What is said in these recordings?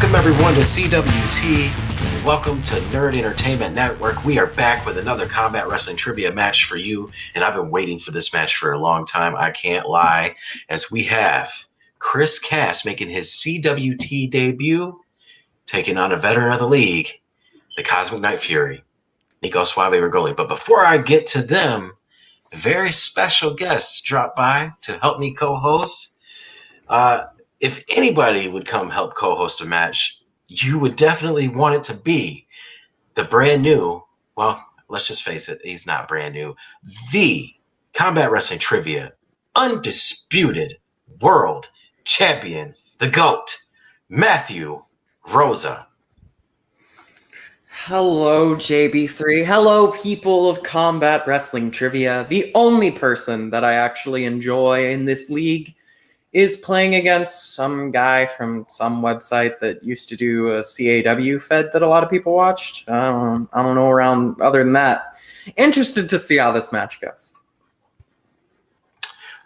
Welcome everyone to CWT. Welcome to Nerd Entertainment Network. We are back with another combat wrestling trivia match for you, and I've been waiting for this match for a long time. I can't lie, as we have Chris Cass making his CWT debut, taking on a veteran of the league, the Cosmic Nightfury, Nico Suave Regoli. But before I get to them, a very special guest dropped by to help me co-host. If anybody would come help co-host a match, you would definitely want it to be the brand new, well, let's just face it, he's not brand new, the Combat Wrestling Trivia undisputed world champion, the GOAT, Matthew Rosa. Hello, JB3. Hello, people of Combat Wrestling Trivia. The only person that I actually enjoy in this league is playing against some guy from some website that used to do a CAW fed that a lot of people watched. I don't know around other than that. Interested to see how this match goes.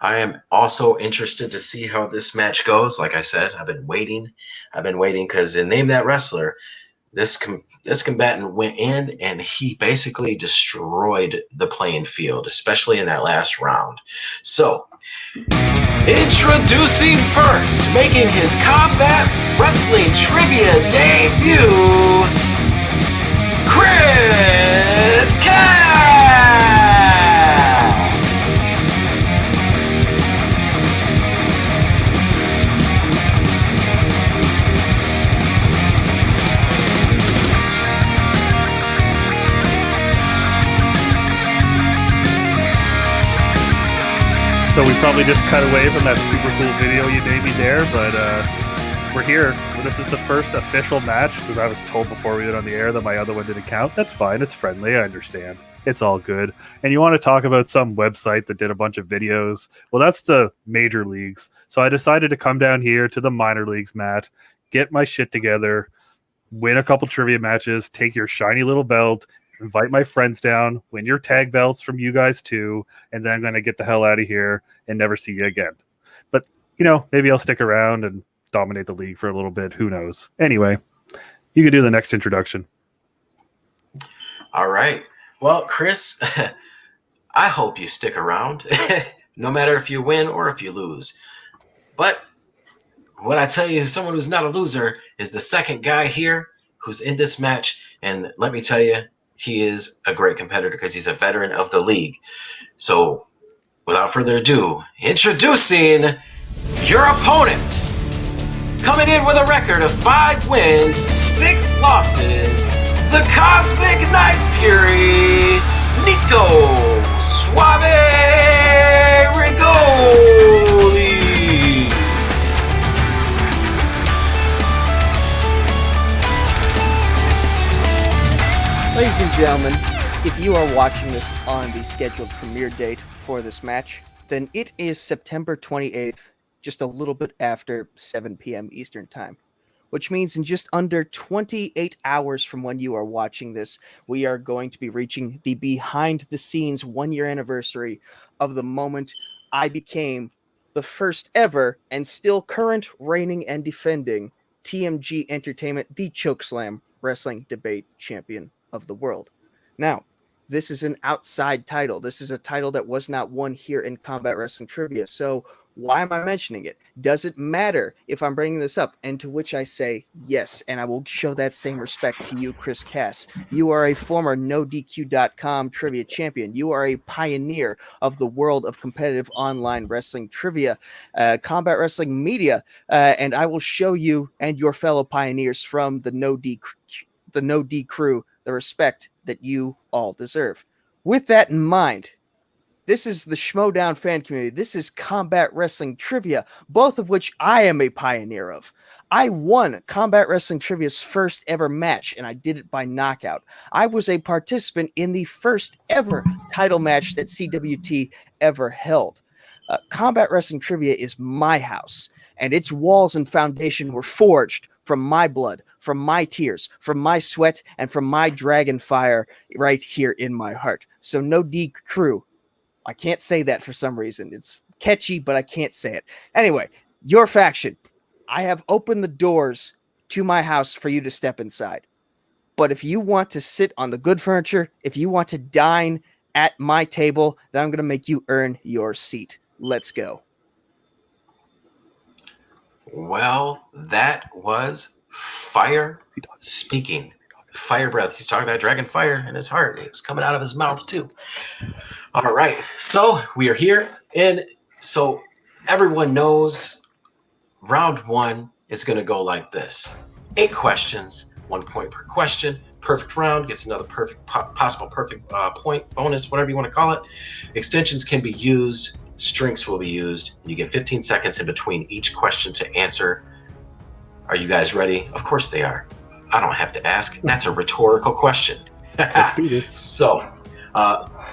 I am also interested to see how this match goes. Like I said, I've been waiting because in Name That Wrestler, this combatant went in and he basically destroyed the playing field, especially in that last round. So, introducing first, making his Combat Wrestling Trivia debut, Chris Cass! So we probably just cut away from that super cool video you made me there, but we're here. This is the first official match, because I was told before we went on the air that my other one didn't count. That's fine. It's friendly. I understand. It's all good. And you want to talk about some website that did a bunch of videos? Well, that's the major leagues. So I decided to come down here to the minor leagues, Matt, get my shit together, win a couple trivia matches, take your shiny little belt, invite my friends down, win your tag belts from you guys too, and then I'm going to get the hell out of here and never see you again. But, maybe I'll stick around and dominate the league for a little bit. Who knows? Anyway, you can do the next introduction. All right. Well, Chris, I hope you stick around, no matter if you win or if you lose. But what I tell you, someone who's not a loser is the second guy here who's in this match. And let me tell you, he is a great competitor because he's a veteran of the league. So, without further ado, introducing your opponent. Coming in with a record of 5 wins, 6 losses, the Cosmic Nightfury, Nico Suave Regoli. Ladies and gentlemen, if you are watching this on the scheduled premiere date for this match, then it is September 28th, just a little bit after 7 p.m. Eastern Time, which means in just under 28 hours from when you are watching this, we are going to be reaching the behind-the-scenes 1-year anniversary of the moment I became the first ever and still current reigning and defending TMG Entertainment, the Chokeslam Wrestling Debate Champion of the world. Now, this is an outside title. This is a title that was not won here in Combat Wrestling Trivia. So why am I mentioning it? Does it matter if I'm bringing this up? And to which I say yes, and I will show that same respect to you, Chris Cass. You are a former NoDQrew.com trivia champion. You are a pioneer of the world of competitive online wrestling trivia, combat wrestling media, and I will show you and your fellow pioneers from the NoDQrew the respect that you all deserve. With that in mind, this is the Schmodown fan community. This is Combat Wrestling Trivia, both of which I am a pioneer of. I won Combat Wrestling Trivia's first ever match, and I did it by knockout. I was a participant in the first ever title match that CWT ever held. Combat Wrestling Trivia is my house, and its walls and foundation were forged from my blood, from my tears, from my sweat, and from my dragon fire right here in my heart. So NoDQrew. I can't say that for some reason. It's catchy, but I can't say it. Anyway, your faction. I have opened the doors to my house for you to step inside. But if you want to sit on the good furniture, if you want to dine at my table, then I'm going to make you earn your seat. Let's go. Well, that was fire speaking. Fire breath. He's talking about dragon fire in his heart. It was coming out of his mouth too. All right. So we are here. And so everyone knows round 1 is going to go like this. 8 questions, 1 point per question. Perfect round gets another possible perfect point, bonus, whatever you want to call it. Extensions can be used. Strings will be used. You get 15 seconds in between each question to answer. Are you guys ready? Of course they are. I don't have to ask. That's a rhetorical question. Let's do this. So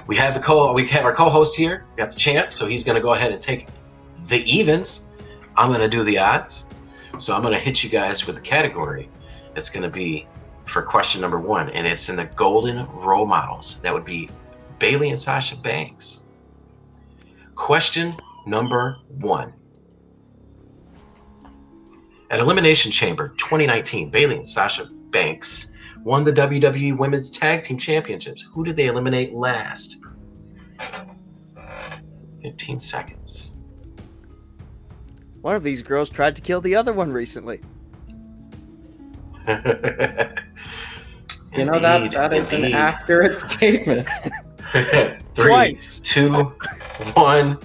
we have our co-host here. We got the champ, so he's going to go ahead and take the evens. I'm going to do the odds. So I'm going to hit you guys with the category. It's going to be for question number 1, and it's in the golden role models. That would be Bayley and Sasha Banks. Question number 1. At Elimination Chamber 2019, Bayley and Sasha Banks won the WWE Women's Tag Team Championships. Who did they eliminate last? 15 seconds. One of these girls tried to kill the other one recently. You know, that is an accurate statement. 3, Twice. 2, 1.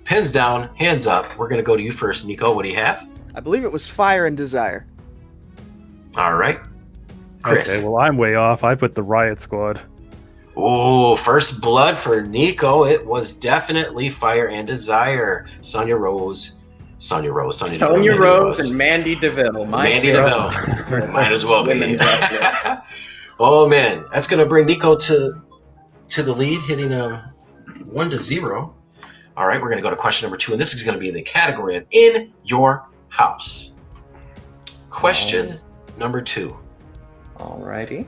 Pins down, hands up. We're going to go to you first, Nico. What do you have? I believe it was Fire and Desire. All right. Chris. Okay, well, I'm way off. I put the Riot Squad. Oh, first blood for Nico. It was definitely Fire and Desire. Sonya Rose, and Mandy DeVille. Mandy DeVille. Might as well be. Oh, man. That's going to bring Nico to the lead, hitting 1-0. All right, we're going to go to question number 2, and this is going to be the category of In Your House. Question number 2. Alrighty.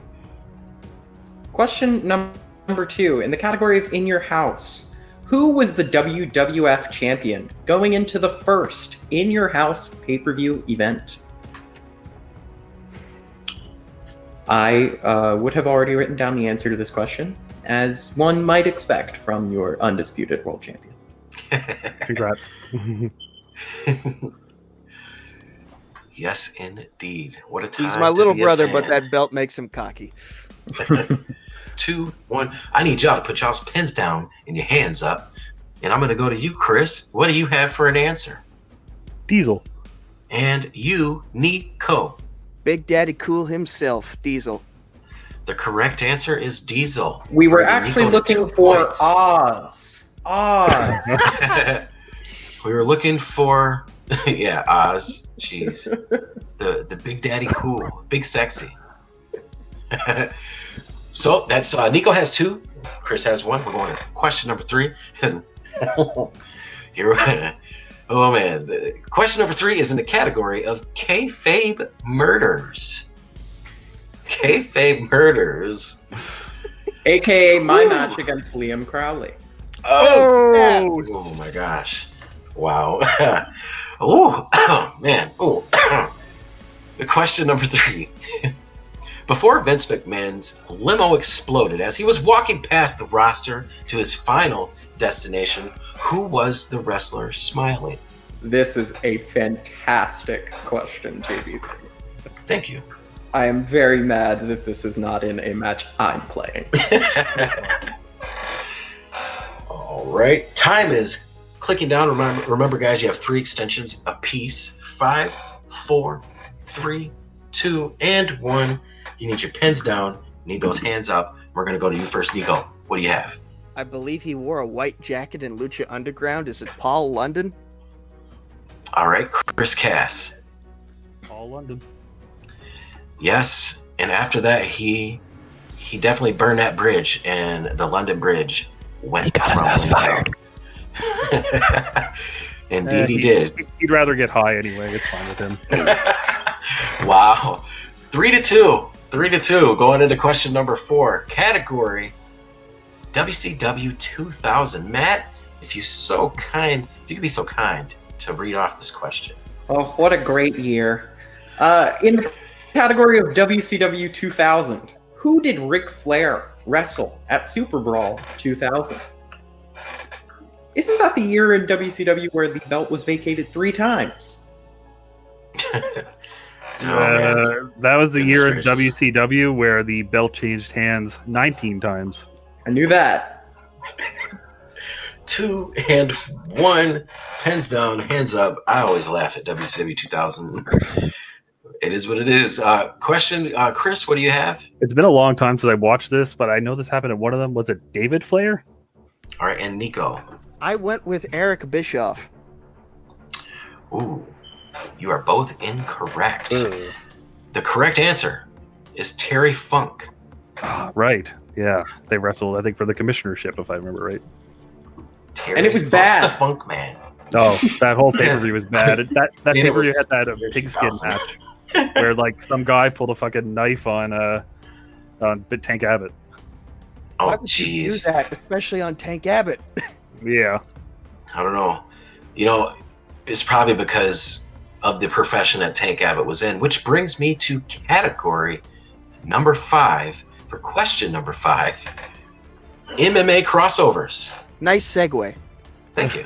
Question number 2, in the category of In Your House. Who was the WWF champion going into the first In Your House pay-per-view event? I would have already written down the answer to this question, as one might expect from your undisputed world champion. Congrats. Yes, indeed. What a time. He's my to little be a brother, fan. but that belt makes him cocky. 2, 1. I need y'all to put y'all's pens down and your hands up. And I'm going to go to you, Chris. What do you have for an answer? Diesel. And you, Nico. Big Daddy Cool himself, Diesel. The correct answer is Diesel. We were Bringing actually Nico to looking 2 for points. Oz. We were looking for, yeah, Oz. Jeez. The Big Daddy Cool. Big Sexy. So that's Nico has 2. Chris has 1. We're going to question number 3. Here, oh man. Question number 3 is in the category of kayfabe murders. Kayfabe murders. AKA my match against Liam Crowley. Oh my gosh. Wow. Oh man. Oh. The question number 3. Before Vince McMahon's limo exploded as he was walking past the roster to his final destination, who was the wrestler smiling? This is a fantastic question, JB. Thank you. I am very mad that this is not in a match I'm playing. All right. Time is clicking down. Remember, guys, you have 3 extensions apiece. 5, 4, 3, 2, and 1. You need your pens down. You need those hands up. We're going to go to you first, Nico. What do you have? I believe he wore a white jacket in Lucha Underground. Is it Paul London? All right. Chris Cass. All London. Yes. And after that, he definitely burned that bridge, and the London Bridge went. He got his ass fired. Indeed, he did. He'd rather get high anyway. It's fine with him. Wow. 3-2. 3-2. Going into question number 4. Category WCW 2000. Matt, if you could be so kind to read off this question. Oh, what a great year. In the Category of WCW 2000. Who did Ric Flair wrestle at Super Brawl 2000? Isn't that the year in WCW where the belt was vacated 3 times? That was the Goodness year gracious. in WCW where the belt changed hands 19 times. I knew that. 2 and 1. Pens down, hands up. I always laugh at WCW 2000. It is what it is. Question, Chris, what do you have? It's been a long time since I watched this, but I know this happened at one of them. Was it David Flair? All right, and Nico. I went with Eric Bischoff. Ooh, you are both incorrect. Ooh. The correct answer is Terry Funk. Right. Yeah. They wrestled, I think, for the commissionership, if I remember right. Terry And it was Funk, bad. The Funk Man. Oh, that whole pay-per-view was bad. That See, it pay-per-view was had that year pigskin 2000. match where like some guy pulled a fucking knife on Tank Abbott. Oh, Why would you do jeez. that, especially on Tank Abbott? Yeah. I don't know. You know, it's probably because of the profession that Tank Abbott was in, which brings me to category number 5 for question number 5. MMA crossovers. Nice segue. Thank you.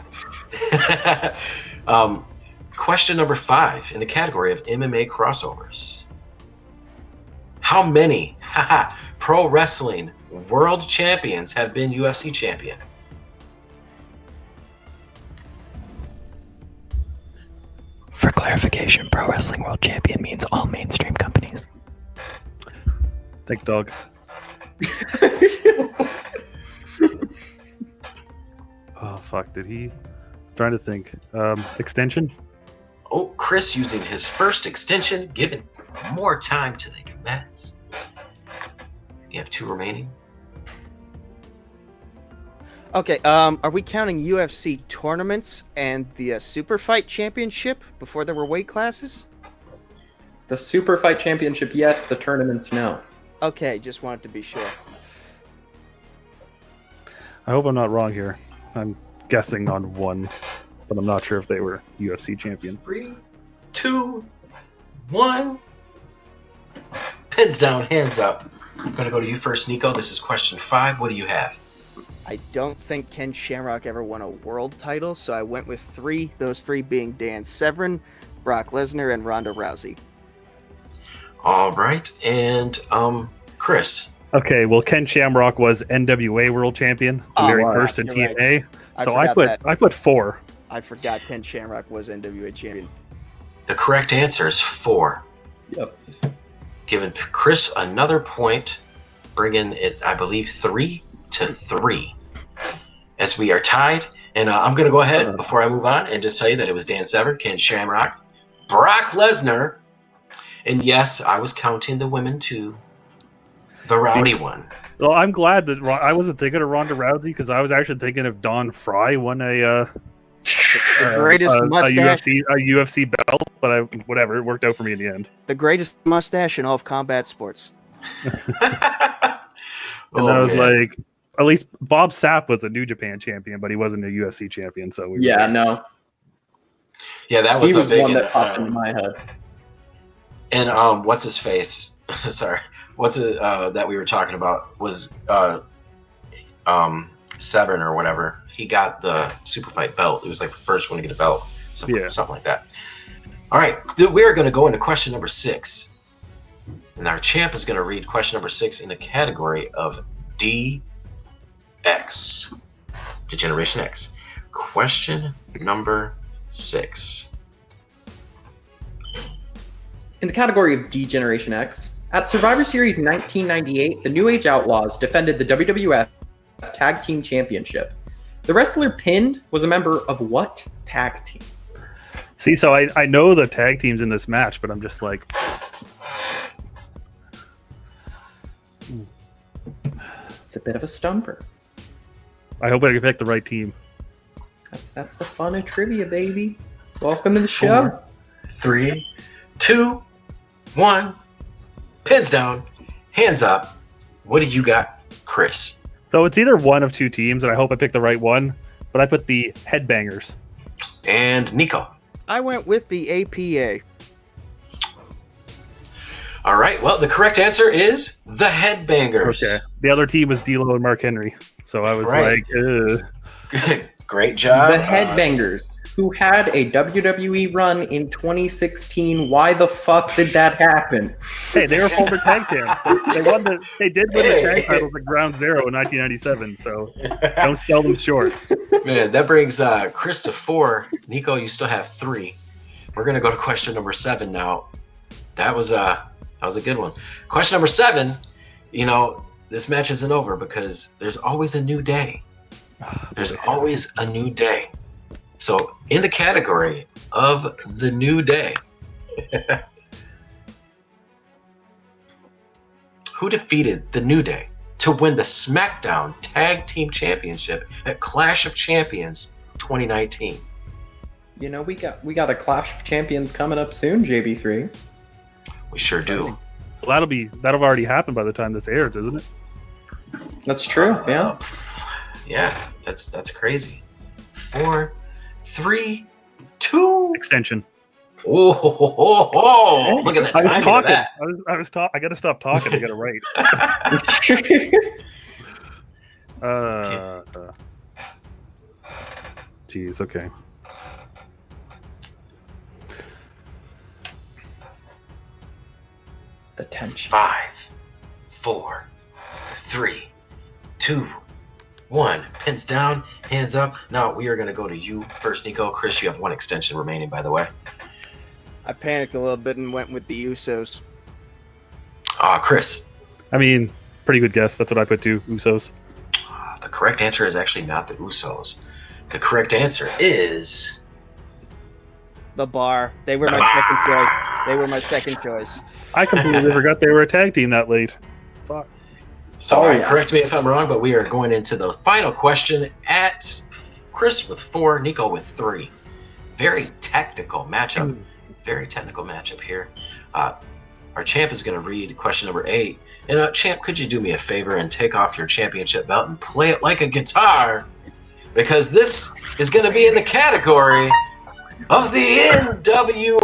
Question number 5 in the category of MMA crossovers. How many pro wrestling world champions have been UFC champion? For clarification, Pro Wrestling World Champion means all mainstream companies. Thanks, dog. Oh, fuck. Did he? Trying to think. Extension? Oh, Chris using his first extension, giving more time to the combatants. You have 2 remaining. Okay, are we counting UFC tournaments and the Super Fight Championship before there were weight classes? The Super Fight Championship, yes. The tournaments, no. Okay, just wanted to be sure. I hope I'm not wrong here. I'm guessing on 1, but I'm not sure if they were UFC champion. 3, 2, 1. Pins down, hands up. I'm going to go to you first, Nico. This is question 5. What do you have? I don't think Ken Shamrock ever won a world title, so I went with 3, those 3 being Dan Severn, Brock Lesnar, and Ronda Rousey. All right. And Chris. Okay, well, Ken Shamrock was NWA world champion, the very was. first in You're right. TNA. I So I forgot put that. 4. I forgot Ken Shamrock was NWA champion. The correct answer is 4. Yep. Giving Chris another point, bringing it, I believe, 3-3. As we are tied, and I'm going to go ahead before I move on and just tell you that it was Dan Severn, Ken Shamrock, Brock Lesnar, and yes, I was counting the women too. The rowdy one. Well, I'm glad that I wasn't thinking of Ronda Rousey because I was actually thinking of Don Fry won The greatest mustache. a UFC belt, but whatever, it worked out for me in the end. The greatest mustache in all of combat sports. And then I was like, at least Bob Sapp was a New Japan champion, but he wasn't a UFC champion. So Yeah, no. yeah, that was He a was big one that popped into my head. And what's his face? Sorry, what's it that we were talking about was Severn or whatever. He got the Super Fight belt. He was like the first one to get a belt, something like that. All right, we're going to go into question number 6, and our champ is going to read question number 6 in the category of DX, Degeneration X. Question number 6. In the category of D-Generation X, at Survivor Series 1998, the New Age Outlaws defended the WWF Tag Team Championship. The wrestler pinned was a member of what tag team? See, so I know the tag teams in this match, but I'm just like, It's a bit of a stumper. I hope I can pick the right team. That's the fun of trivia, baby. Welcome to the show. 4, 3, 2, 1. Pins down, hands up. What do you got, Chris? So it's either one of 2 teams, and I hope I pick the right one, but I put the Headbangers. And Nico. I went with the APA. All right. Well, the correct answer is the Headbangers. Okay. The other team was D'Lo and Mark Henry. So I was like, ugh. Great job. The Headbangers, who had a WWE run in 2016. Why the fuck did that happen? Hey, they were former tag champs. They did win the tag titles at Ground Zero in 1997. So don't sell them short. Man, that brings Chris to 4. Nico, you still have 3. We're gonna go to question number 7 now. That was a good one. Question number 7. You know, this match isn't over because there's always a new day. There's always a new day. So in the category of the new day, who defeated the New Day to win the SmackDown Tag Team Championship at Clash of Champions 2019? You know, we got a Clash of Champions coming up soon, JB3. We sure do. Well, that'll already happen by the time this airs, isn't it? That's true. Yeah. Yeah, that's crazy. 4, 3, 2. Extension. Oh, look at the I was timing of talking. that. I got to stop talking. I got to write. Geez. Okay. The tension. 5, 4, 3, 2, 1. Pins down, hands up. Now we are going to go to you first, Nico. Chris, you have 1 extension remaining, by the way. I panicked a little bit and went with the Usos. Chris. I mean, pretty good guess. That's what I put too. Usos. The correct answer is actually not the Usos. The correct answer is The Bar. They were my second choice. They were my second choice. I completely forgot they were a tag team that late. Fuck. So correct me if I'm wrong, but we are going into the final question at Chris with 4, Nico with 3. Very technical matchup. Very technical matchup here. Our champ is going to read question number 8. And champ, could you do me a favor and take off your championship belt and play it like a guitar? Because this is going to be in the category of the NWO.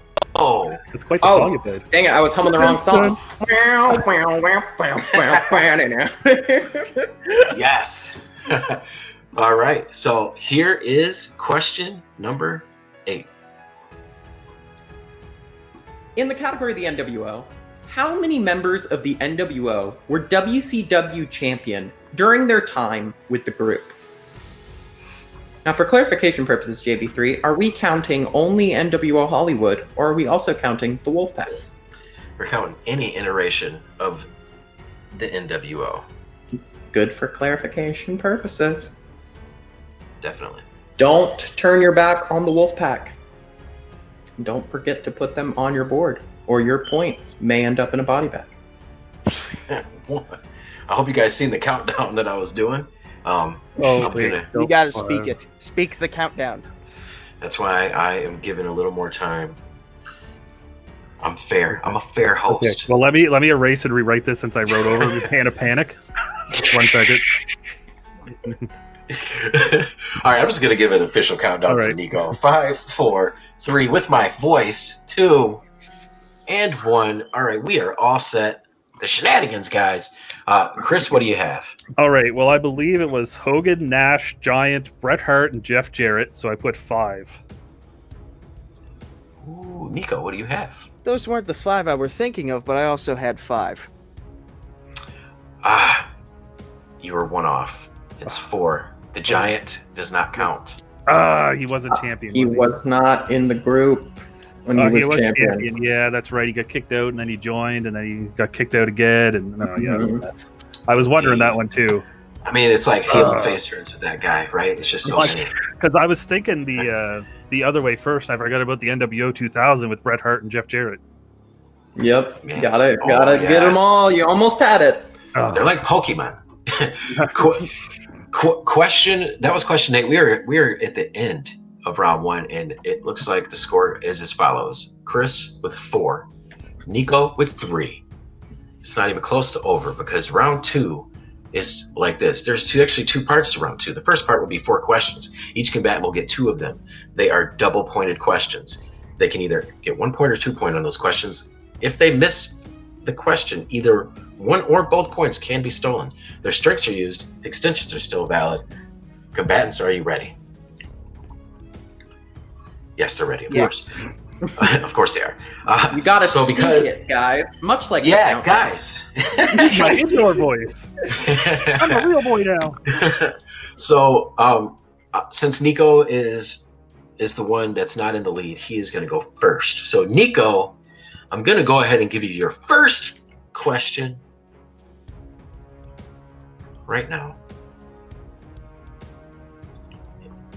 It's quite the song you played. Dang it, I was humming the wrong song. Yes. All right. So here is question number 8. In the category of the NWO, how many members of the NWO were WCW champion during their time with the group? Now, for clarification purposes, JB3, are we counting only NWO Hollywood, or are we also counting the Wolfpack? We're counting any iteration of the NWO. Good for clarification purposes. Definitely. Don't turn your back on the Wolfpack. Don't forget to put them on your board, or your points may end up in a body bag. I hope you guys seen the countdown that I was doing. You gotta speak it. Speak the countdown. That's why I am giving a little more time. I'm fair. I'm a fair host. Okay. Well, let me erase and rewrite this since I wrote over with Pan of Panic. 1 second. All right, I'm just gonna give an official countdown for Nico. 5, 4, 3, with my voice. 2, and 1. All right, we are all set. The shenanigans, guys. Chris, what do you have? All right. Well, I believe it was Hogan, Nash, Giant, Bret Hart, and Jeff Jarrett. So I put 5. Ooh, Nico, what do you have? Those weren't the 5 I were thinking of, but I also had 5. You were 1 off. It's 4. The Giant does not count. He wasn't champion. He was not in the group when he was champion. Yeah, that's right. He got kicked out, and then he joined, and then he got kicked out again. And I was wondering that one too. I mean, it's like heel and face turns with that guy, right? It's just so many. Because I was thinking the other way first. I forgot about the NWO 2000 with Bret Hart and Jeff Jarrett. Yep, man. Gotta get them all. You almost had it. They're like Pokemon. Question. That was question 8. We are at the end of round 1, and it looks like the score is as follows: Chris with 4, Nico with 3. It's not even close to over because round 2 is like this. There's actually 2 parts to round 2. The first part will be 4 questions. Each combatant will get 2 of them. They are double-pointed questions. They can either get 1 point or 2 point on those questions. If they miss the question. Either one or both points can be stolen. Their strikes are used. Extensions are still valid. Combatants, are you ready? Yes, they're ready, of course. Of course they are. You gotta so speak because, it, guys. Much like yeah, the countdown. guys. My indoor voice. I'm a real boy now. So, since Nico is the one that's not in the lead, he is going to go first. So, Nico, I'm going to go ahead and give you your first question right now.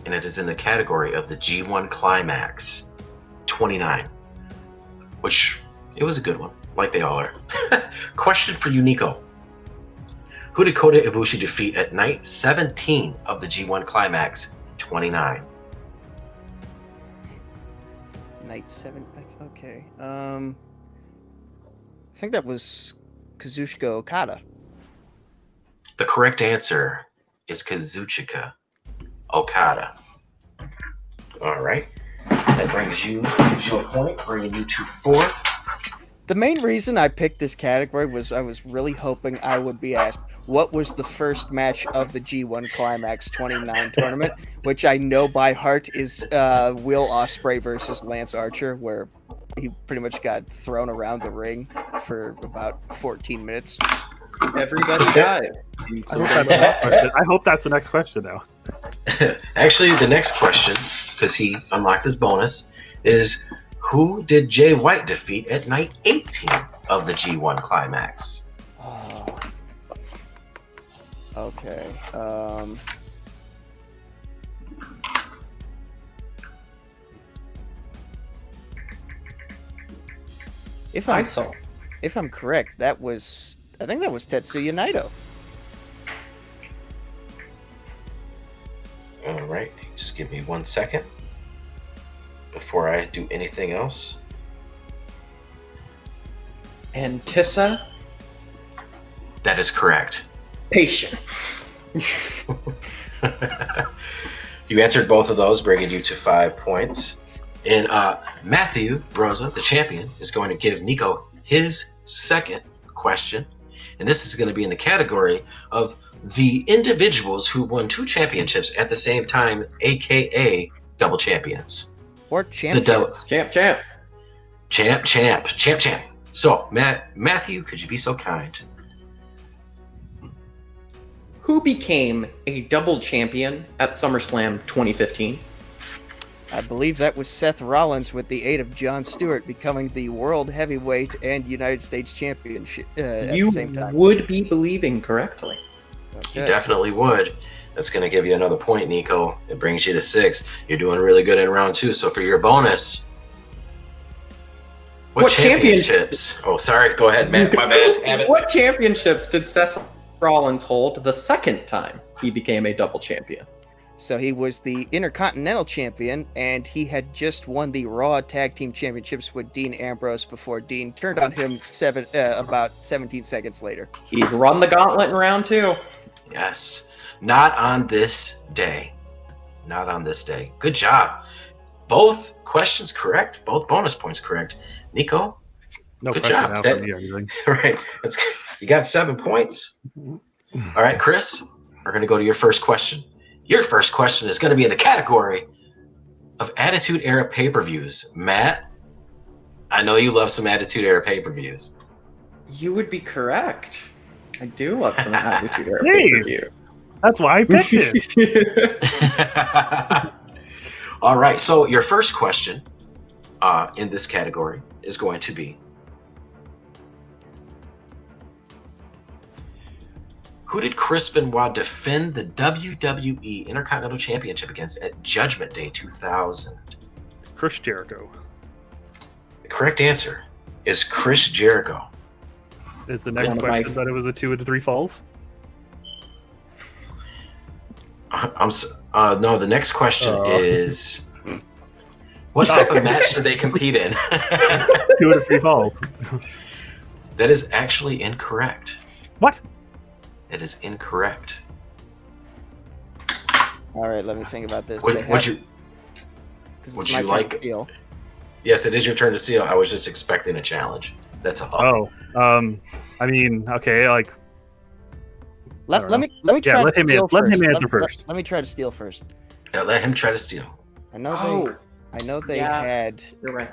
And it is in the category of the G1 Climax 29, which it was a good one, like they all are. Question for you, Nico. Who did Kota Ibushi defeat at night 17 of the G1 Climax 29? Night 7. Okay. I think that was Kazuchika Okada. The correct answer is Kazuchika Okada. All right. That gives you a point, bringing you to 4th. The main reason I picked this category was I was really hoping I would be asked what was the first match of the G1 Climax 29 tournament, which I know by heart is Will Ospreay versus Lance Archer, where he pretty much got thrown around the ring for about 14 minutes. Everybody dies. I hope that's the next question, though. Actually, the next question, because he unlocked his bonus, is who did Jay White defeat at night 18 of the G1 Climax? Oh. Okay. If I'm correct, I think that was Tetsuya Naito. All right, just give me 1 second before I do anything else. And Tissa? That is correct. Patient. You answered both of those, bringing you to 5 points. And Matthew Broza, the champion, is going to give Nico his second question. And this is going to be in the category of the individuals who won 2 championships at the same time, aka double champions. Or champions. Champ. So, Matthew, could you be so kind? Who became a double champion at SummerSlam 2015? I believe that was Seth Rollins with the aid of Jon Stewart becoming the World Heavyweight and United States Championship at the same time. You would be believing correctly. Okay. You definitely would. That's going to give you another point, Nico. It brings you to 6. You're doing really good in round 2. So for your bonus, what championships? Oh, sorry. Go ahead, Matt. My bad. What championships did Seth Rollins hold the second time he became a double champion? So he was the Intercontinental Champion, and he had just won the Raw Tag Team Championships with Dean Ambrose before Dean turned on him about 17 seconds later. He'd run the gauntlet in round 2. Yes. Not on this day. Not on this day. Good job. Both questions correct. Both bonus points correct. Nico, No good question job. now from me or anything. Right. You got 7 points. All right, Chris, we're going to go to your first question. Your first question is going to be in the category of Attitude Era pay-per-views. Matt, I know you love some Attitude Era pay-per-views. You would be correct. I do love some Attitude Era Hey! pay-per-view. That's why I picked it. All right, so your first question in this category is going to be, who did Chris Benoit defend the WWE Intercontinental Championship against at Judgment Day 2000? Chris Jericho. The correct answer is Chris Jericho. Is the next One of question my- that it was a 2 into 3 falls? No, the next question is, what type of match do they compete in? 2 into 3 falls. That is actually incorrect. What? It is incorrect. All right, let me think about this. Would This you is would my you turn like- to steal. Yes, it is your turn to seal. I was just expecting a challenge. That's all. Oh, I mean, okay, like Let me try let to him steal let him first. answer first. Let me try to steal first. Yeah, let him try to steal. I know they yeah. had You're right.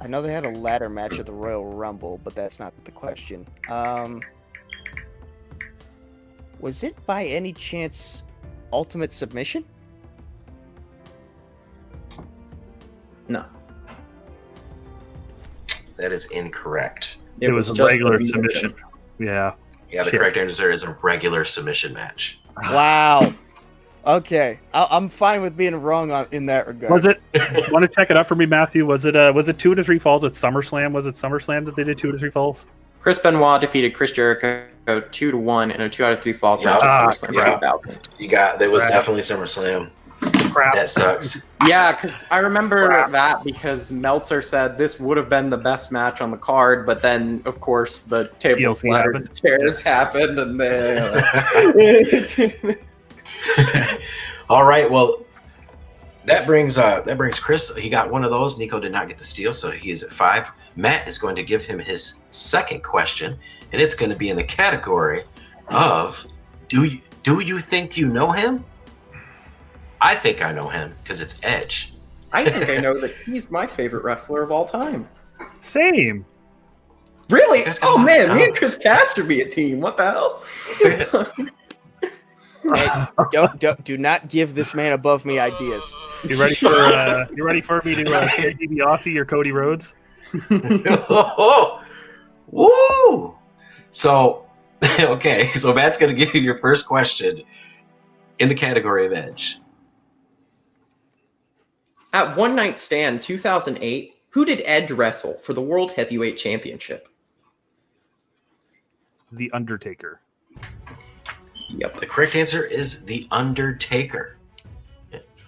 a ladder match at the Royal Rumble, but that's not the question. Was it by any chance Ultimate Submission? No. That is incorrect. It was a just regular the submission. Yeah. Yeah, the Shit. correct answer is a regular submission match. Wow. Okay, I'm fine with being wrong in that regard. Was it? Want to check it out for me, Matthew? Was it 2 to 3 falls at SummerSlam? Was it SummerSlam that they did 2 to 3 falls? Chris Benoit defeated Chris Jericho 2-1 in a 2 out of 3 falls match Ah, at SummerSlam crap. 2000. That was Crap. definitely SummerSlam. Crap. That sucks. Yeah, because I remember that because Meltzer said this would have been the best match on the card, but then, of course, the tables, TLC ladders, happened. chairs happened, and then... All right, well, that brings Chris. He got one of those. Nico did not get the steal, so he is at 5. Matt is going to give him his second question, and it's going to be in the category of do you think you know him? I think I know him because it's Edge. I think I know that he's my favorite wrestler of all time. Same. Really? That's Oh, kinda man, hot. me and Chris Cash should be a team. What the hell? Hey, do not give this man above me ideas. You ready for me to take DiBiase or Cody Rhodes? Woo! So, okay, so Matt's going to give you your first question in the category of Edge. At One Night Stand 2008, who did Edge wrestle for the World Heavyweight Championship? The Undertaker. Yep. The correct answer is The Undertaker.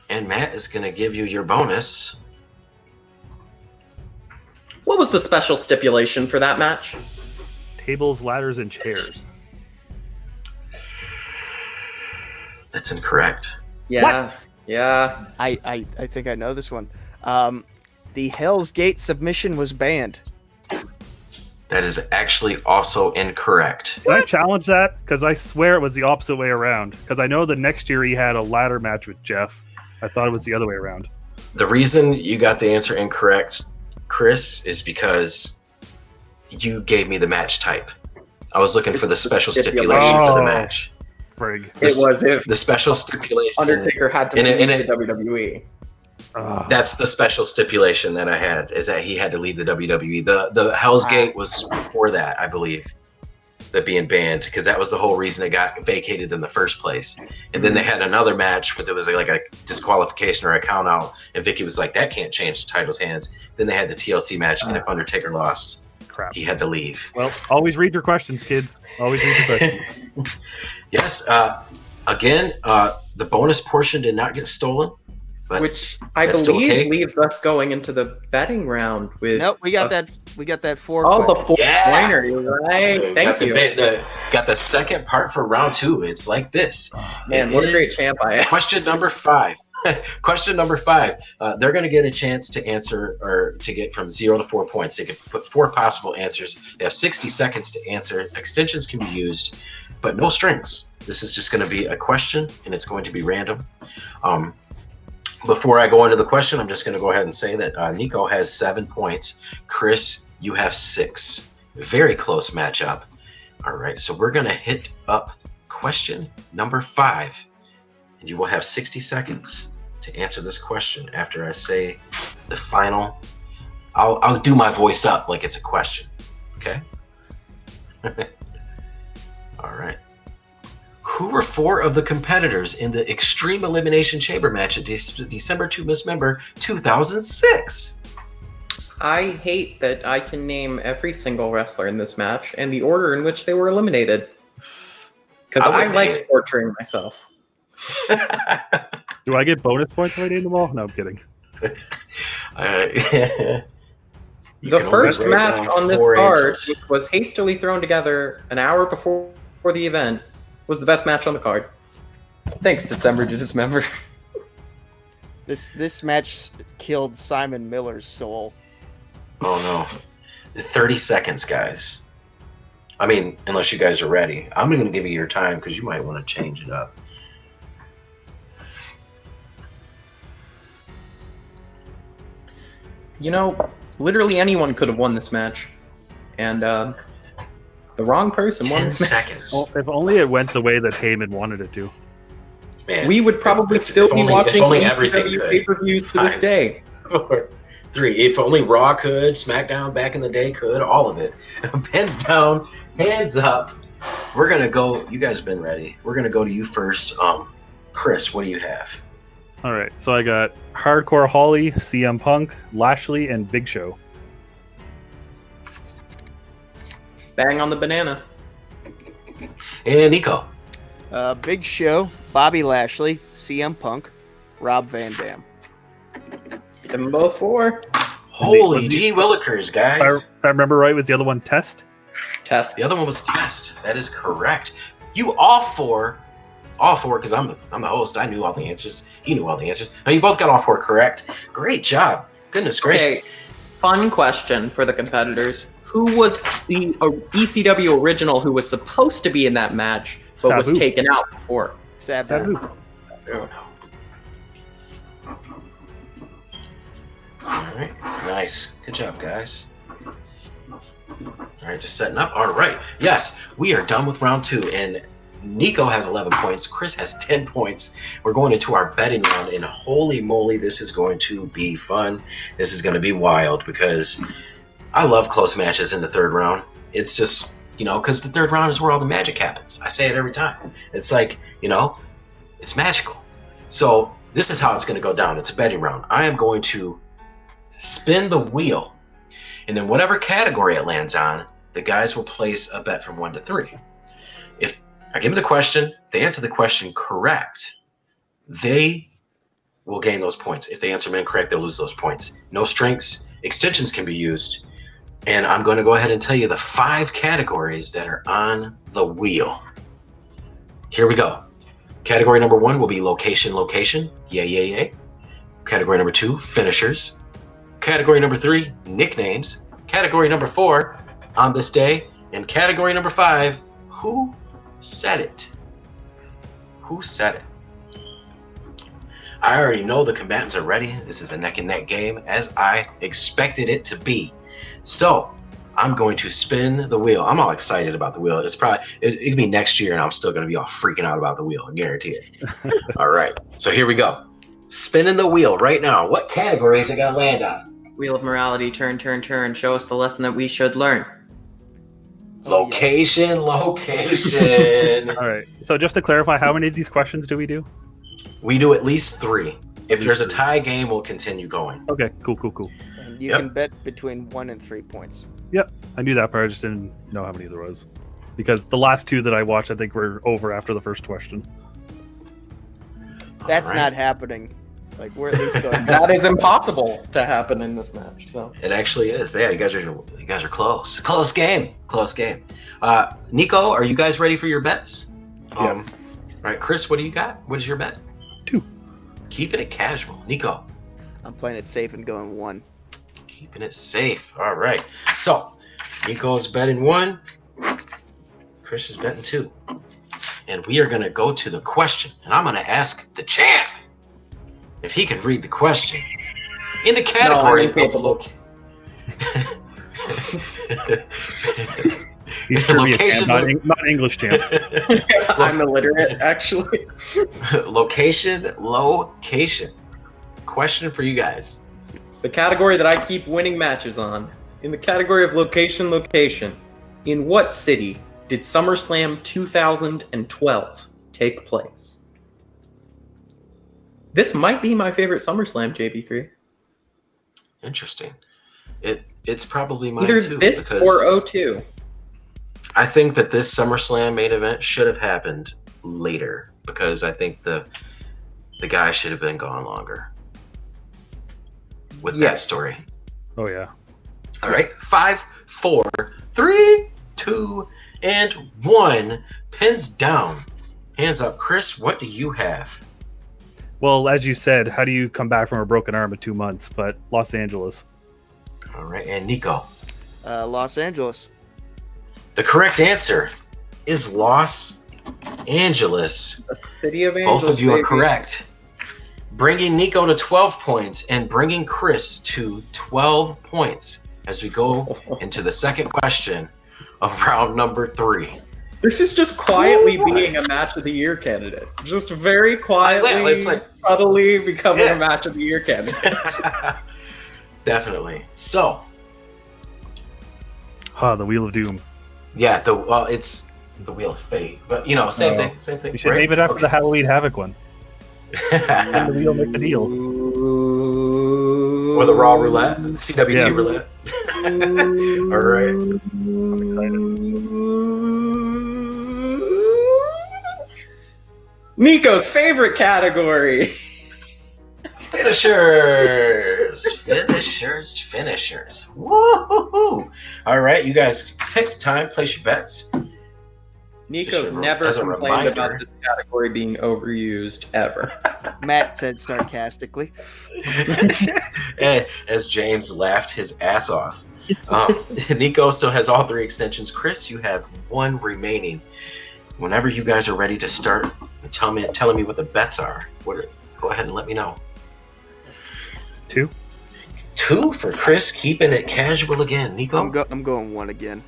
And Matt is going to give you your bonus. What was the special stipulation for that match? Tables, ladders, and chairs. That's incorrect. Yeah. Yeah. I think I know this one. The Hell's Gate submission was banned. That is actually also incorrect. Can I challenge that? Because I swear it was the opposite way around. Because I know the next year he had a ladder match with Jeff. I thought it was the other way around. The reason you got the answer incorrect, Chris, is because you gave me the match type. I was looking for the special stipulation for the Oh. match. Frig. It was if The special stipulation. Undertaker had to in leave it- the WWE. That's the special stipulation that I had, is that he had to leave the WWE. The Hell's Gate was before that, I believe, that being banned, because that was the whole reason it got vacated in the first place. And then they had another match where there was like a disqualification or a count out, and Vicky was like, that can't change the title's hands. Then they had the TLC match, and if Undertaker lost, Crap. he had to leave. Well, always read your questions, kids. Always read your questions. Yes, again, the bonus portion did not get stolen. But Which I that's still believe okay. leaves us going into the betting round with. Nope, we got us- that. We got that 4. Oh, the question. 4-pointer. You're right. Thank you. Got the second part for round 2. It's like this. Man, It what a great is champ I am. Question number 5. Question number 5. They're going to get a chance to answer or to get from 0 to 4 points. They can put 4 possible answers. They have 60 seconds to answer. Extensions can be used, but no strings. This is just going to be a question, and it's going to be random. Before I go into the question, I'm just going to go ahead and say that Nico has 7 points. Chris, you have 6. Very close matchup. All right, so we're going to hit up question number 5, and you will have 60 seconds to answer this question after I say the final. I'll do my voice up like it's a question. Okay? All right. Who were 4 of the competitors in the Extreme Elimination Chamber match at December 2006? I hate that I can name every single wrestler in this match and the order in which they were eliminated. Because I wouldn't hate like it. torturing myself. Do I get bonus points if I name them all? No, I'm kidding. You The can first only write match down on this 4 card, answers. which was hastily thrown together an hour before the event, was the best match on the card. Thanks, December to Dismember. This match killed Simon Miller's soul. Oh no. 30 seconds, guys. I mean, unless you guys are ready. I'm going to give you your time because you might want to change it up. You know, literally anyone could have won this match. And the wrong person won 10 this match. seconds. Well, if only it went the way that Heyman wanted it to. Man, We would probably if still be only- watching if only everything ECW could. pay-per-views to this 5, day. 4, 3. If only Raw could, SmackDown back in the day could, all of it. Pens down, hands up. We're going to go. You guys have been ready. We're going to go to you first. Chris, what do you have? All right, so I got Hardcore Holly, CM Punk, Lashley, and Big Show. Bang on the banana. And Nico. Big Show, Bobby Lashley, CM Punk, Rob Van Dam. Get them both 4. Holy gee willikers, guys. If I remember right, was the other one Test? Test. The other one was Test. That is correct. You all four, because I'm the host. I knew all the answers. He knew all the answers. Now you both got all 4 correct. Great job. Goodness gracious. Okay, fun question for the competitors. Who was the ECW original who was supposed to be in that match, but was Sabu. taken out before? Sabu. Sabu. Oh, no. All right. Nice. Good job, guys. All right, just setting up. All right. Yes, we are done with round 2, and Nico has 11 points. Chris has 10 points. We're going into our betting round, and holy moly, this is going to be fun. This is going to be wild because I love close matches in the third round. It's just, because the third round is where all the magic happens. I say it every time. It's like, it's magical. So this is how it's going to go down. It's a betting round. I am going to spin the wheel, and then whatever category it lands on, the guys will place a bet from 1 to 3. If I give them the question, if they answer the question correct, they will gain those points. If they answer them incorrect, they'll lose those points. No strengths, extensions can be used. And I'm going to go ahead and tell you the 5 categories that are on the wheel. Here we go. Category number 1 will be location. Yay, yay, yay. Category number 2, finishers. Category number 3, nicknames. Category number 4, on this day. And category number 5, who said it? Who said it? I already know the combatants are ready. This is a neck and neck game as I expected it to be. So I'm going to spin the wheel. I'm all excited about the wheel. It's probably, it could be next year and I'm still going to be all freaking out about the wheel. I guarantee it. All right. So here we go. Spinning the wheel right now. What category is it going to land on? Wheel of morality, turn. Show us the lesson that we should learn. Location. All right. So just to clarify, how many of these questions do we do? We do at least 3. If there's a tie game, we'll continue going. Okay. Cool. And you can bet between 1 and 3 points. Yep. I knew that part. I just didn't know how many there was. Because the last 2 that I watched, I think were over after the first question. That's All right. not happening. Like, we're at least going. That is impossible to happen in this match. So It actually is. Yeah, you guys are close. Close game. Nico, are you guys ready for your bets? Yes. All right, Chris, what do you got? What is your bet? 2. Keeping it casual. Nico, I'm playing it safe and going 1. keeping it safe. All right. So, Nico is betting 1. Chris is betting 2. And we are going to go to the question. And I'm going to ask the champ if he can read the question. In the category of He's trivia Location- champ, not English champ. I'm illiterate, actually. location. Question for you guys. The category that I keep winning matches on. In the category of location. In what city did SummerSlam 2012 take place? This might be my favorite SummerSlam, JB3. Interesting. It's probably mine Either too. this because or 02. I think that this SummerSlam main event should have happened later because I think the guy should have been gone longer with that Yes. story. Oh, yeah. All right, 5, 4, 3, 2, and 1. Pens down. Hands up. Chris, what do you have? Well, as you said, how do you come back from a broken arm in 2 months? But Los Angeles. All right, and Nico. Los Angeles. The correct answer is Los Angeles. The city of Angels. Both of you baby. are correct. Bringing Nico to 12 points and bringing Chris to 12 points as we go into the second question of round number 3. This is just quietly being a match of the year candidate. Just very quietly, It's like- subtly becoming Yeah. a match of the year candidate. Definitely. So, The Wheel of Doom. yeah, it's the Wheel of Fate, but same thing. We should right? name it after the Halloween Havoc one. And the wheel make the deal. Or the Raw Roulette, CWT Yeah. Roulette. All right. I'm excited. Nico's favorite category. Finishers. Woo-hoo-hoo. All right, you guys take some time, place your bets. Nico's Just never as a complained reminder. about this category being overused ever. Matt said sarcastically. As James laughed his ass off. Nico still has all 3 extensions. Chris, you have 1 remaining. Whenever you guys are ready to start telling me what the bets are, go ahead and let me know. 2. 2 for Chris, keeping it casual again. Nico? I'm going 1 again.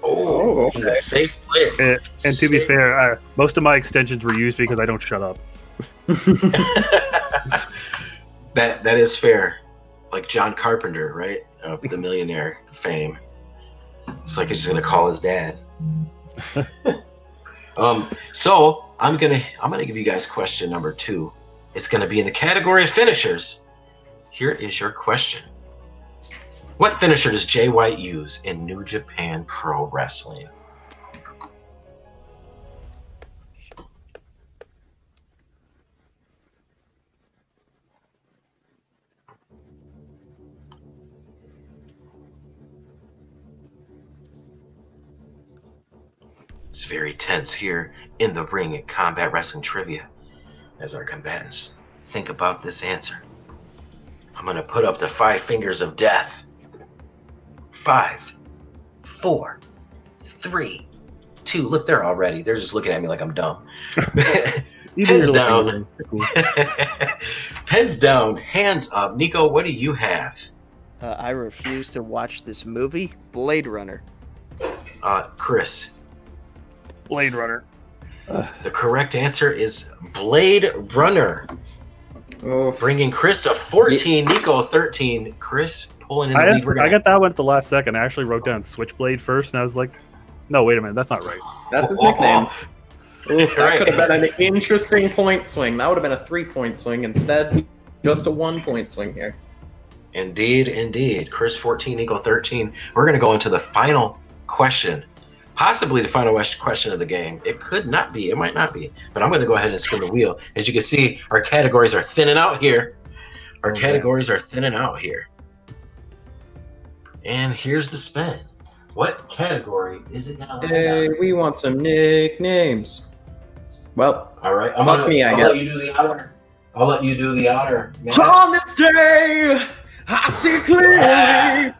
Oh, he's a okay. safe player. And to be fair, most of my extensions were used because I don't shut up. That is fair. Like John Carpenter, right? Of the Millionaire fame. It's like he's just gonna call his dad. So I'm gonna give you guys question number 2. It's gonna be in the category of finishers. Here is your question. What finisher does Jay White use in New Japan Pro Wrestling? It's very tense here in the ring at Combat Wrestling Trivia as our combatants think about this answer. I'm going to put up the 5 fingers of death. 5, 4, 3, 2. Look, they're all ready. They're just looking at me like I'm dumb. Pens down. Pens down. Hands up. Nico, what do you have? I refuse to watch this movie, Blade Runner. Chris. Blade Runner. The correct answer is Blade Runner. Oh, Bringing Chris to 14, Nico 13. Chris pulling in the lead. I got that one at the last second. I actually wrote down Switchblade first, and I was like, no, wait a minute, that's not right. that's his nickname. Oof, that Right. could have been an interesting point swing. That would have been a 3-point swing instead. Just a 1-point swing here. Indeed. Chris 14, Nico 13. We're going to go into the final question. Possibly the final question of the game. It could not be. It might not be. But I'm going to go ahead and spin the wheel. As you can see, our categories are thinning out here. And here's the spin. What category is it going to land Hey, on? we want some nicknames. Well, All right. Fuck me, I I'll guess. let you do the honor. Matt. on this day, I see clearly.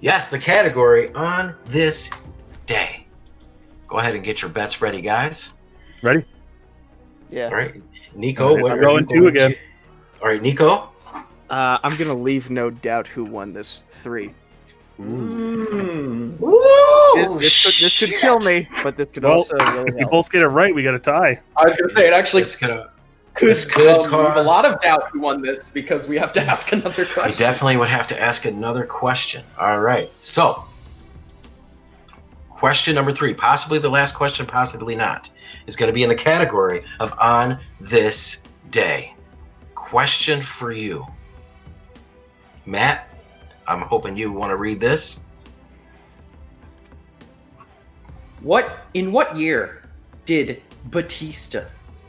Yes, the category on this day. Go ahead and get your bets ready, guys. Ready? Yeah. All right. Nico, what I'm are going you 2 again. All right, Nico. I'm gonna leave no doubt who won this. 3. Mm. This could kill me, but this could Well, also really If you help. both get it right, we got a tie. I was gonna say it actually This could could cause- leave a lot of doubt who won this because we have to ask another I question. definitely would have to ask another question. All right. So, question number 3, possibly the last question, possibly not, is going to be in the category of on this day. Question for you. Matt, I'm hoping you want to read this. In what year did Batista,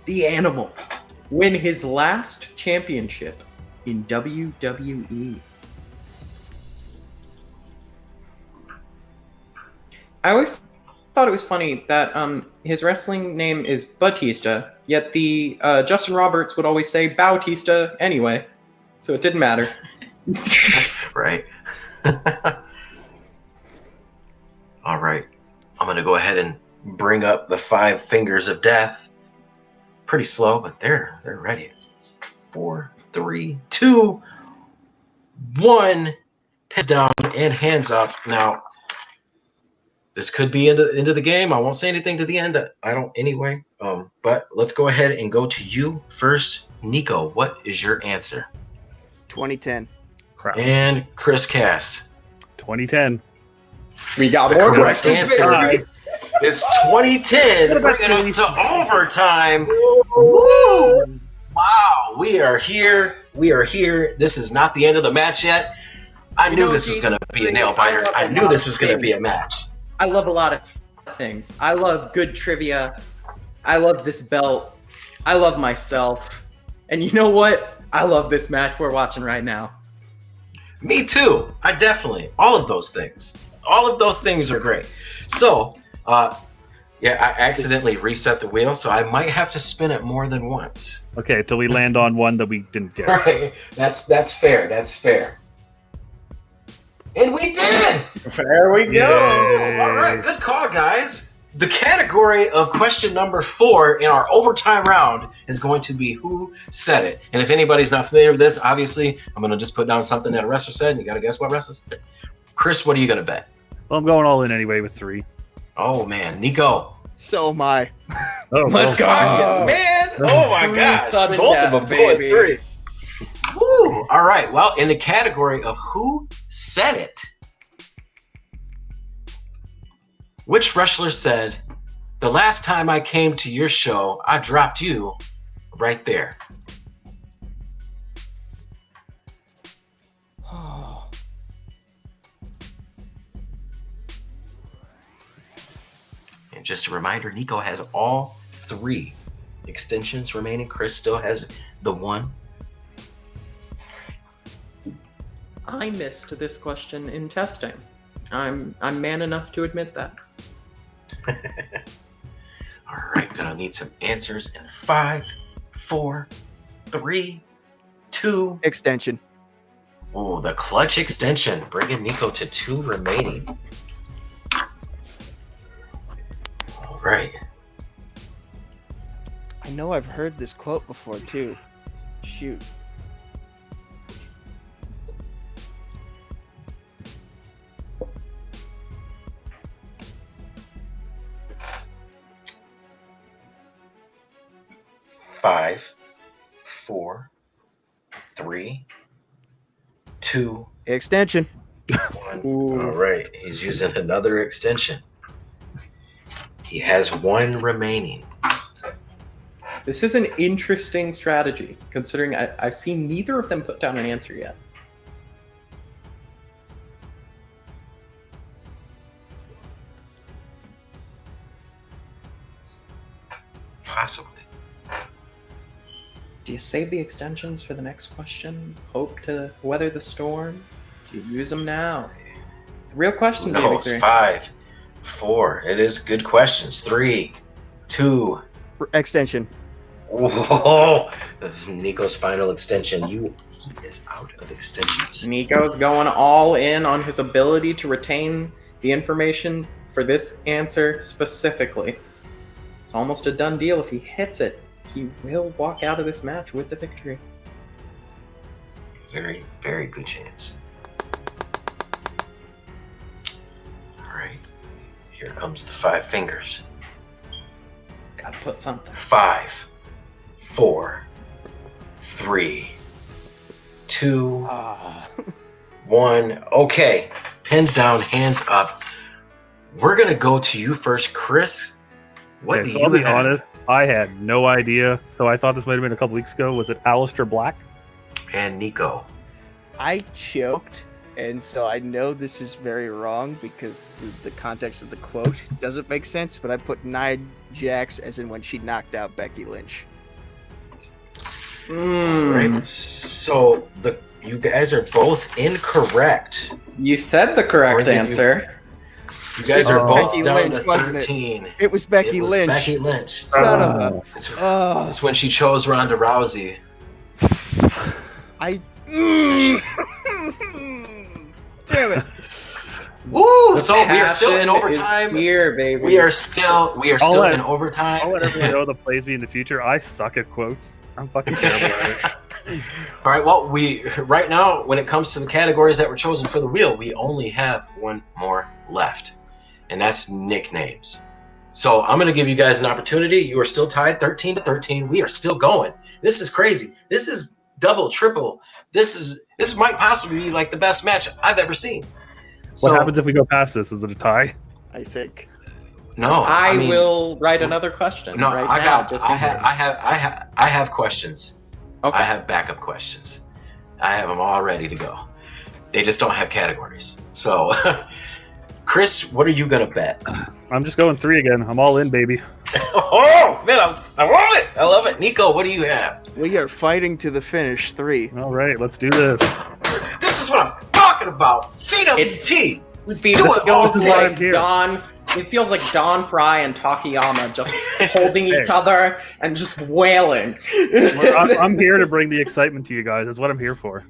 the Animal, win his last championship in WWE? I always thought it was funny that his wrestling name is Batista, yet the Justin Roberts would always say Bautista anyway, so it didn't matter. Right. All right. I'm going to go ahead and bring up the 5 fingers of death. Pretty slow, but they're ready. 4, 3, 2, 1. Pins down and hands up. Now, this could be into the game. I won't say anything to the end. I don't anyway. But let's go ahead and go to you first. Nico, what is your answer? 2010. Crap. And Chris Cass. 2010. We got The more correct questions. answer is 2010, bringing us to overtime. Woo! Wow, we are here. We are here. This is not the end of the match yet. I knew this was going to be a nail biter. I knew this was going to be a match. I love a lot of things. I love good trivia. I love this belt. I love myself. And you know what? I love this match we're watching right now. Me too. I definitely. All of those things. All of those things are great. So, yeah, I accidentally reset the wheel, so I might have to spin it more than once. Okay, till we land on one that we didn't get. Right. That's fair. That's fair. And we did! There we go. Yay. All right, good call, guys. The category of question number 4 in our overtime round is going to be who said it. And if anybody's not familiar with this, obviously, I'm going to just put down something that a wrestler said, and you got to guess what wrestler said. Chris, what are you going to bet? Well, I'm going all in anyway with 3. Oh, man. Nico. So am I. Oh, Let's go. Oh, man. Oh, my gosh. Sudden Both death, of them going baby. 3. Woo. All right. Well, in the category of who said it, which wrestler said, "The last time I came to your show, I dropped you right there"? And just a reminder, Nico has all 3 extensions remaining. Chris still has the 1. I missed this question in testing. I'm man enough to admit that. All right, gonna need some answers in 5, 4, 3, 2. Extension. Oh, the clutch extension, bringing Nico to 2 remaining. All right. I know I've heard this quote before too. Shoot. Five, 4, 3, 2, Extension. 1. All right, he's using another extension. He has 1 remaining. This is an interesting strategy, considering I've seen neither of them put down an answer yet. Possibly. Do you save the extensions for the next question? Hope to weather the storm? Do you use them now? It's a real question, No, it's Davey. 5, 4. It is good questions. 3, 2. Extension. Whoa! Nico's final extension. He is out of extensions. Nico's going all in on his ability to retain the information for this answer specifically. It's almost a done deal. If he hits it, he will walk out of this match with the victory. Very, very good chance. All right. Here comes the 5 fingers. He's got to put something. 5, 4, 3, 2, 1. Okay. Pins down, hands up. We're going to go to you first, Chris. What Okay, do so you I'll be have? honest. I had no idea. So I thought this might have been a couple weeks ago. Was it Aleister Black? And Nico. I choked, and so I know this is very wrong because the context of the quote doesn't make sense, but I put Nia Jax as in when she knocked out Becky Lynch. Right. So you guys are both incorrect. You said the Or correct did you- answer. You guys are both Becky down Lynch, to wasn't it? 13. It was Becky It was Lynch. Becky Lynch. Son of a. It's, Oh, it's when she chose Ronda Rousey. I. Damn it. Woo! The So we are still in passion is overtime. here, baby. We are still in overtime. I'll let everyone know that plays me in the future. I suck at quotes. I'm fucking terrible at it. All right. Well, right now, when it comes to the categories that were chosen for the wheel, we only have one more left, and that's nicknames. So I'm going to give you guys an opportunity. You are still tied 13-13. We are still going. This is crazy. This is double, triple. This might possibly be like the best match I've ever seen. What happens if we go past this? Is it a tie? I think. No, I will write another question No, right I now. got. I have questions. Okay. I have backup questions. I have them all ready to go. They just don't have categories. So, Chris, what are you gonna bet? I'm just going 3 again. I'm all in, baby. Oh man, I want it. I love it. Nico, what do you have? We are fighting to the finish. 3. All right, let's do this. This is what I'm talking about. CWT. It feels what I'm like here. It feels like Don Fry and Takayama just holding each other and just wailing. I'm here to bring the excitement to you guys. That's what I'm here for.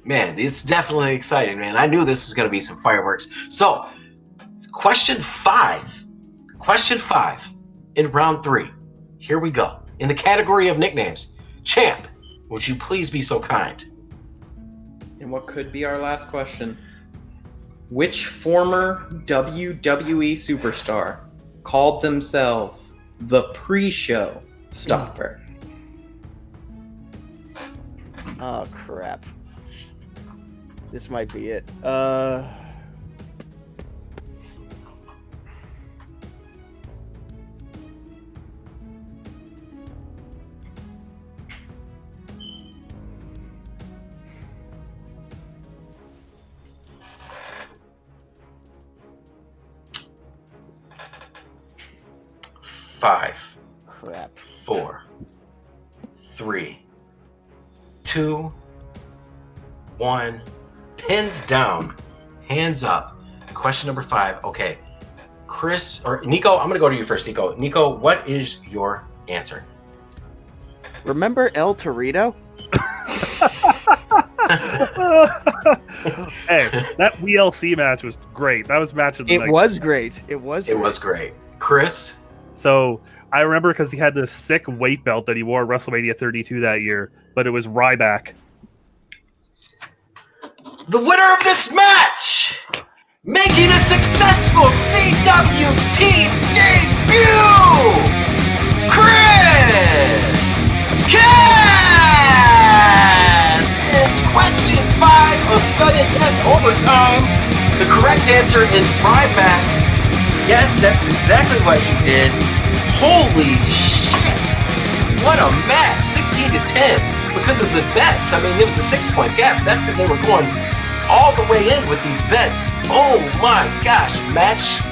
Man, it's definitely exciting, man. I knew this was going to be some fireworks. So, question 5 in round 3. Here we go. In the category of nicknames, Champ, would you please be so kind? And what could be our last question? Which former WWE superstar called themselves the pre-show stopper? Oh, crap. This might be it. Five, Crap. 4, 3, 2, 1. Pins down, hands up. Question number 5. Okay, Chris or Nico, I'm gonna go to you first. Nico, what is your answer? Remember El Torito? Hey, that WLC match was great. That was match of the night. It was great. It was great. Chris? So I remember because he had this sick weight belt that he wore at WrestleMania 32 that year, but it was Ryback. The winner of this match, making a successful CWT debut, Chris Cass! In question 5 of sudden death overtime, the correct answer is Ryback. Yes, that's exactly what he did. Holy shit! What a match! 16-10 because of the bets. I mean, it was a 6-point gap. That's because they were going all the way in with these bets. Oh my gosh! Match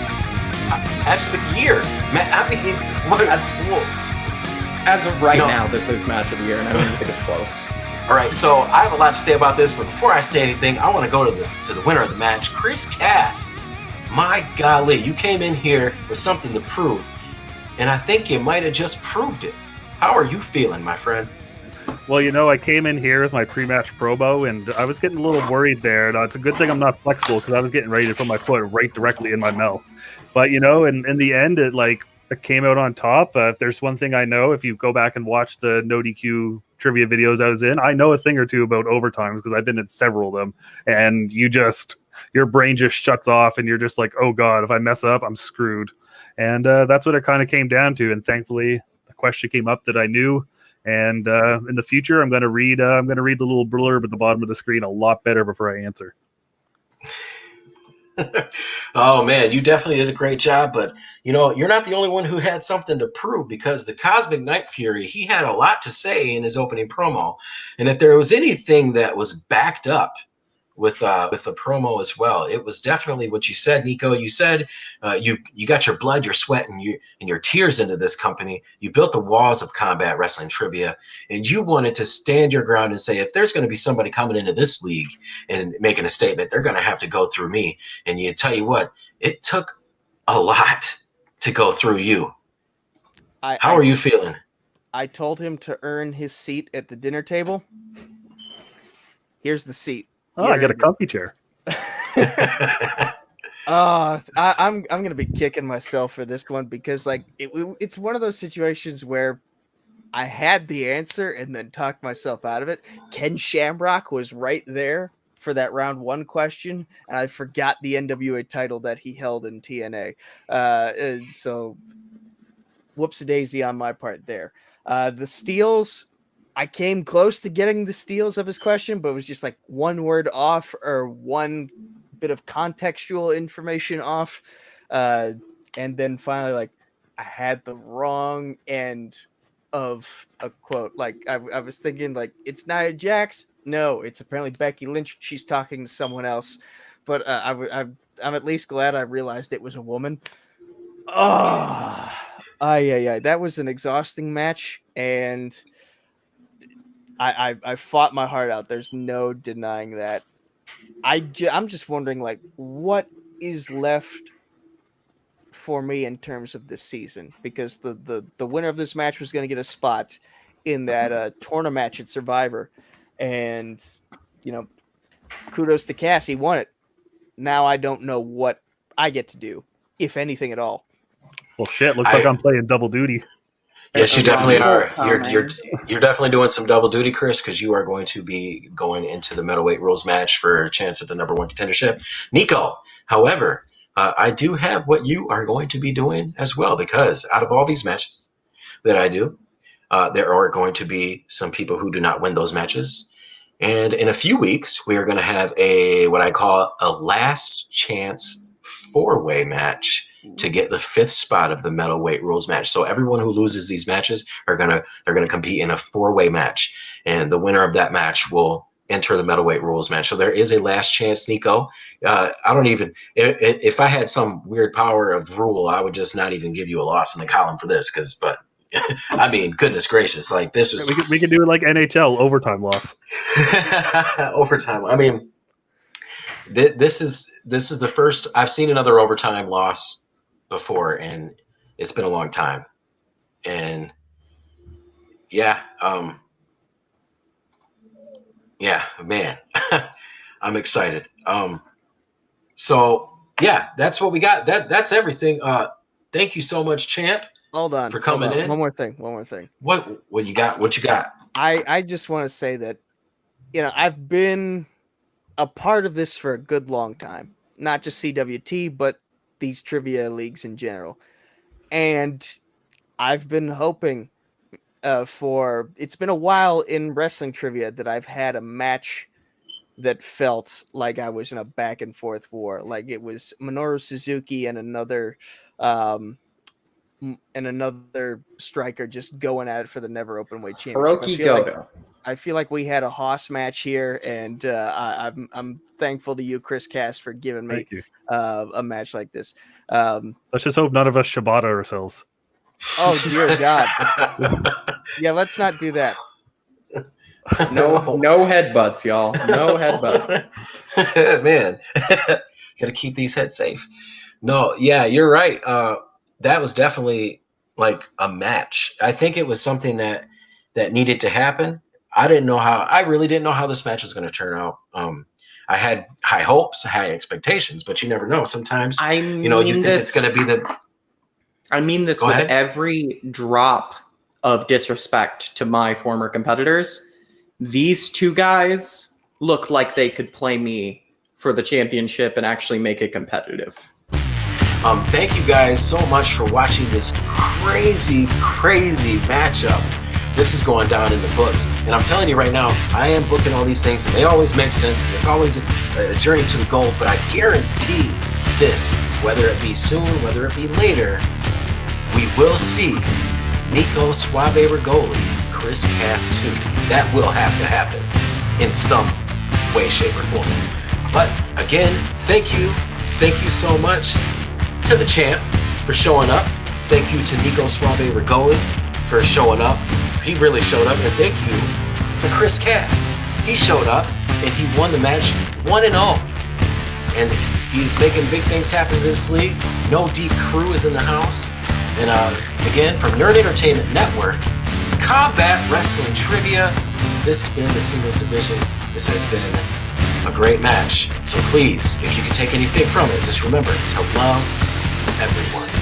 of the year. I mean, what? As of right now, this is match of the year, and I don't think it's close. All right, so I have a lot to say about this, but before I say anything, I want to go to the winner of the match, Chris Cass. My golly, you came in here with something to prove, and I think you might have just proved it. How are you feeling, my friend? Well, you know, I came in here with my pre-match promo, and I was getting a little worried there. And it's a good thing I'm not flexible because I was getting ready to put my foot right directly in my mouth. But, you know, in the end, it came out on top. If there's one thing I know, if you go back and watch the NoDQrew trivia videos I was in, I know a thing or two about overtimes because I've been in several of them. And your brain just shuts off and you're just like, oh God, if I mess up, I'm screwed. And that's what it kind of came down to. And thankfully, a question came up that I knew. And in the future, I'm going to read the little blurb at the bottom of the screen a lot better before I answer. Oh man, you definitely did a great job, but you know, you're not the only one who had something to prove because the Cosmic Nightfury, he had a lot to say in his opening promo. And if there was anything that was backed up with the promo as well, it was definitely what you said, Nico. You said you got your blood, your sweat, and your tears into this company. You built the walls of combat wrestling trivia, and you wanted to stand your ground and say, if there's going to be somebody coming into this league and making a statement, they're going to have to go through me. And you tell you what, it took a lot to go through you. How are you feeling? I told him to earn his seat at the dinner table. Here's the seat. Oh, I got a comfy chair. I'm gonna be kicking myself for this one because like it's one of those situations where I had the answer and then talked myself out of it. Ken Shamrock was right there for that round 1 question, and I forgot the NWA title that he held in TNA. So whoops-a-daisy on my part there. The steals, I came close to getting the steals of his question, but it was just like one word off or one bit of contextual information off. And then finally, like, I had the wrong end of a quote. Like, I was thinking, like, it's Nia Jax. No, it's apparently Becky Lynch. She's talking to someone else. But I'm at least glad I realized it was a woman. Oh, yeah. That was an exhausting match, and I fought my heart out. There's no denying that. I'm just wondering, like, what is left for me in terms of this season, because the winner of this match was going to get a spot in that tournament match at Survivor, and kudos to Cass, he won it. Now I don't know what I get to do, if anything at all. Well, shit, looks like I'm playing double duty. Yes, you definitely are. You're definitely doing some double duty, Chris, because you are going to be going into the middleweight rules match for a chance at the number 1 contendership. Nico, however, I do have what you are going to be doing as well, because out of all these matches that I do, there are going to be some people who do not win those matches. And in a few weeks, we are going to have what I call a last chance 4-way match to get the 5th spot of the middleweight rules match. So everyone who loses these matches they're gonna compete in a 4-way match, and the winner of that match will enter the middleweight rules match. So there is a last chance, Nico. I don't even if I had some weird power of rule, I would just not even give you a loss in the column for this. But I mean, goodness gracious, like this was we can do it like NHL overtime loss. Overtime. I mean, this is the first I've seen another overtime loss before, and it's been a long time. And yeah, man, I'm excited. So yeah, that's what we got. That's everything. Thank you so much, Champ. Hold on, for coming in. One more thing. What you got? What you got? I just want to say that I've been a part of this for a good long time, not just CWT, but these trivia leagues in general. And I've been hoping it's been a while in wrestling trivia that I've had a match that felt like I was in a back and forth war. Like it was Minoru Suzuki and another striker just going at it for the never open weight championship. I feel like we had a Haas match here, and I'm thankful to you, Chris Cass, for giving me a match like this. Let's just hope none of us Shibata ourselves. Oh dear God! Yeah, let's not do that. No headbutts, y'all. No headbutts. Man, gotta keep these heads safe. No, yeah, you're right. That was definitely like a match. I think it was something that needed to happen. I really didn't know how this match was going to turn out. I had high hopes, high expectations, but you never know. Sometimes, you think it's going to be the. I mean this with every drop of disrespect to my former competitors. These two guys look like they could play me for the championship and actually make it competitive. Thank you guys so much for watching this crazy matchup. This is going down in the books. And I'm telling you right now, I am booking all these things, and they always make sense. It's always a journey to the goal, but I guarantee this, whether it be soon, whether it be later, we will see Nico Suave Regoli, Chris Cass 2. That will have to happen in some way, shape, or form. But again, thank you so much to the champ for showing up. Thank you to Nico Suave Regoli for showing up. He really showed up. And thank you for Chris Cass. He showed up and he won the match 1-0. And he's making big things happen in this league. NoDQrew is in the house. And again, from Nerd Entertainment Network, Combat Wrestling Trivia. This has been the singles division. This has been a great match. So please, if you can take anything from it, just remember to love everyone.